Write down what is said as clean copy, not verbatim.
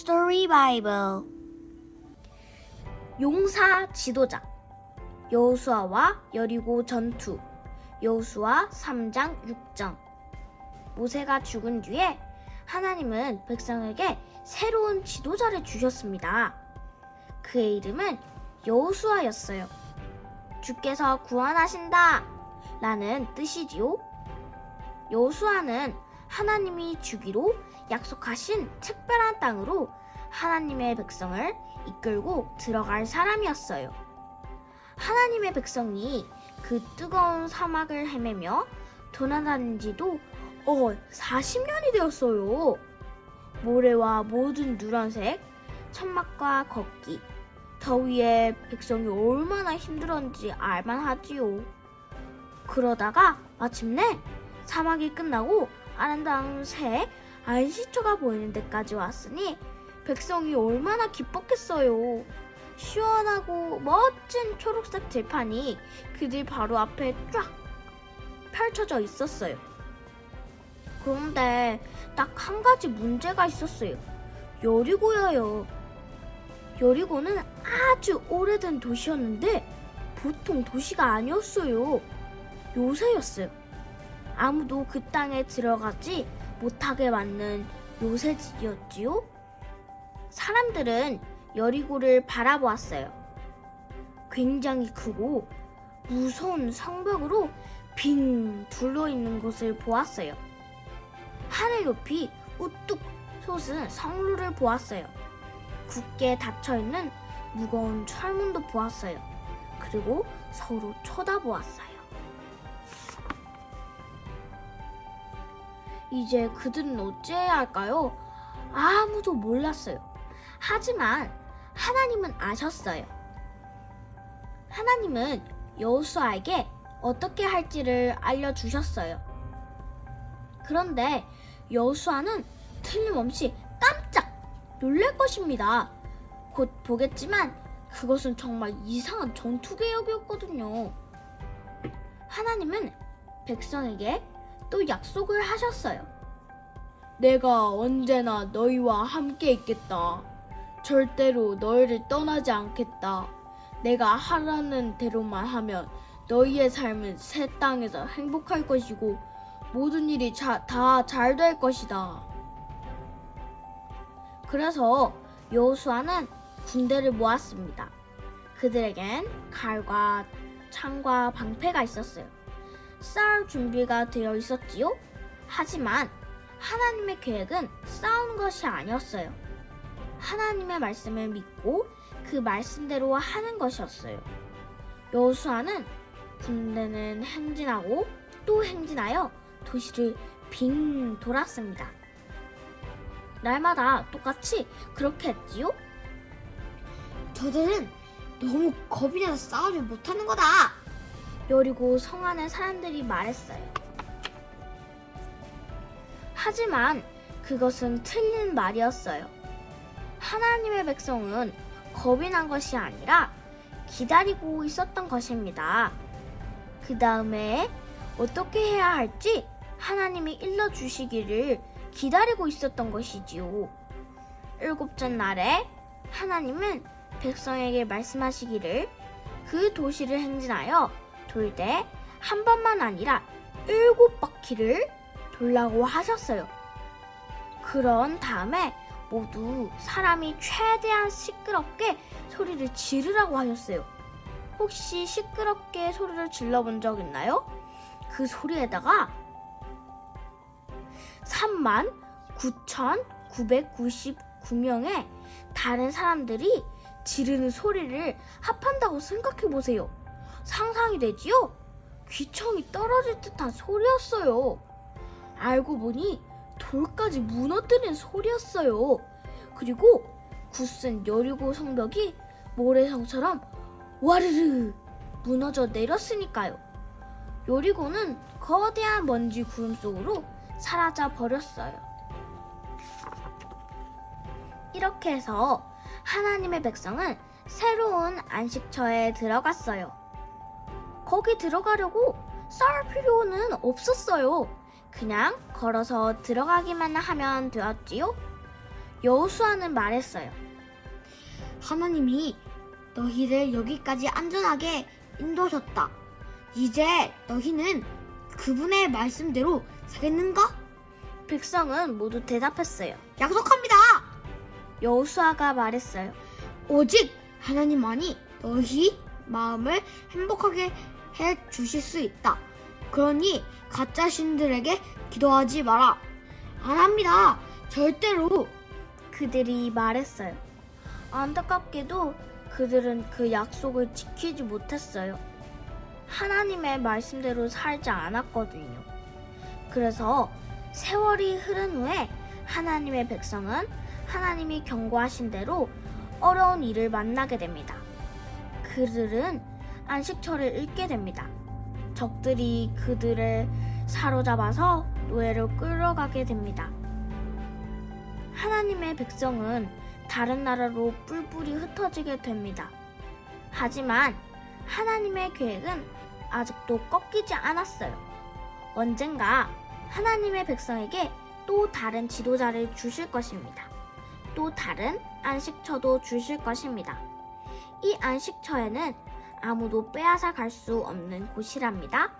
Story Bible. 용사 지도자 여호수아와 여리고 전투. 여호수아 3장 6절. 모세가 죽은 뒤에 하나님은 백성에게 새로운 지도자를 주셨습니다. 그의 이름은 여호수아였어요. 주께서 구원하신다 라는 뜻이지요. 여호수아는 하나님이 주기로 약속하신 특별한 땅으로 하나님의 백성을 이끌고 들어갈 사람이었어요. 하나님의 백성이 그 뜨거운 사막을 헤매며 도난다닌 지도 40년이 되었어요. 모래와 모든 누런색, 천막과 걷기, 더위에 백성이 얼마나 힘들었는지 알만하지요. 그러다가 마침내 사막이 끝나고 아름다운 새 안식처가 보이는 데까지 왔으니 백성이 얼마나 기뻤겠어요. 시원하고 멋진 초록색 들판이 그들 바로 앞에 쫙 펼쳐져 있었어요. 그런데 딱 한 가지 문제가 있었어요. 여리고예요. 여리고는 아주 오래된 도시였는데 보통 도시가 아니었어요. 요새였어요. 아무도 그 땅에 들어가지 못하게 만든 요새지였지요. 사람들은 여리고를 바라보았어요. 굉장히 크고 무서운 성벽으로 빙 둘러있는 곳을 보았어요. 하늘 높이 우뚝 솟은 성루를 보았어요. 굳게 닫혀있는 무거운 철문도 보았어요. 그리고 서로 쳐다보았어요. 이제 그들은 어찌해야 할까요? 아무도 몰랐어요. 하지만 하나님은 아셨어요. 하나님은 여호수아에게 어떻게 할지를 알려주셨어요. 그런데 여호수아는 틀림없이 깜짝 놀랄 것입니다. 곧 보겠지만 그것은 정말 이상한 전투 계획이었거든요. 하나님은 백성에게 또 약속을 하셨어요. 내가 언제나 너희와 함께 있겠다. 절대로 너희를 떠나지 않겠다. 내가 하라는 대로만 하면 너희의 삶은 새 땅에서 행복할 것이고 모든 일이 다 잘 될 것이다. 그래서 여호수아는 군대를 모았습니다. 그들에겐 칼과 창과 방패가 있었어요. 싸울 준비가 되어 있었지요. 하지만 하나님의 계획은 싸우는 것이 아니었어요. 하나님의 말씀을 믿고 그 말씀대로 하는 것이었어요. 여호수아는 군대는 행진하고 또 행진하여 도시를 빙 돌았습니다. 날마다 똑같이 그렇게 했지요. 저들은 너무 겁이 나서 싸우지 못하는 거다. 여리고 성 안의 사람들이 말했어요. 하지만 그것은 틀린 말이었어요. 하나님의 백성은 겁이 난 것이 아니라 기다리고 있었던 것입니다. 그 다음에 어떻게 해야 할지 하나님이 일러주시기를 기다리고 있었던 것이지요. 7째 날에 하나님은 백성에게 말씀하시기를 그 도시를 행진하여 돌되 한 번만 아니라 7바퀴를 돌라고 하셨어요. 그런 다음에 모두 사람이 최대한 시끄럽게 소리를 지르라고 하셨어요. 혹시 시끄럽게 소리를 질러본 적 있나요? 그 소리에다가 39,999명의 다른 사람들이 지르는 소리를 합한다고 생각해보세요. 상상이 되지요? 귀청이 떨어질 듯한 소리였어요. 알고 보니 돌까지 무너뜨린 소리였어요. 그리고 굳은 여리고 성벽이 모래성처럼 와르르 무너져 내렸으니까요. 여리고는 거대한 먼지 구름 속으로 사라져 버렸어요. 이렇게 해서 하나님의 백성은 새로운 안식처에 들어갔어요. 거기 들어가려고 싸울 필요는 없었어요. 그냥 걸어서 들어가기만 하면 되었지요. 여호수아는 말했어요. 하나님이 너희를 여기까지 안전하게 인도하셨다. 이제 너희는 그분의 말씀대로 살겠는가? 백성은 모두 대답했어요. 약속합니다. 여호수아가 말했어요. 오직 하나님만이 너희 마음을 행복하게 해 주실 수 있다. 그러니 가짜 신들에게 기도하지 마라. 안 합니다. 절대로. 그들이 말했어요. 안타깝게도 그들은 그 약속을 지키지 못했어요. 하나님의 말씀대로 살지 않았거든요. 그래서 세월이 흐른 후에 하나님의 백성은 하나님이 경고하신 대로 어려운 일을 만나게 됩니다. 그들은 안식처를 잃게 됩니다. 적들이 그들을 사로잡아서 노예로 끌어가게 됩니다. 하나님의 백성은 다른 나라로 뿔뿔이 흩어지게 됩니다. 하지만 하나님의 계획은 아직도 꺾이지 않았어요. 언젠가 하나님의 백성에게 또 다른 지도자를 주실 것입니다. 또 다른 안식처도 주실 것입니다. 이 안식처에는 아무도 빼앗아 갈 수 없는 곳이랍니다.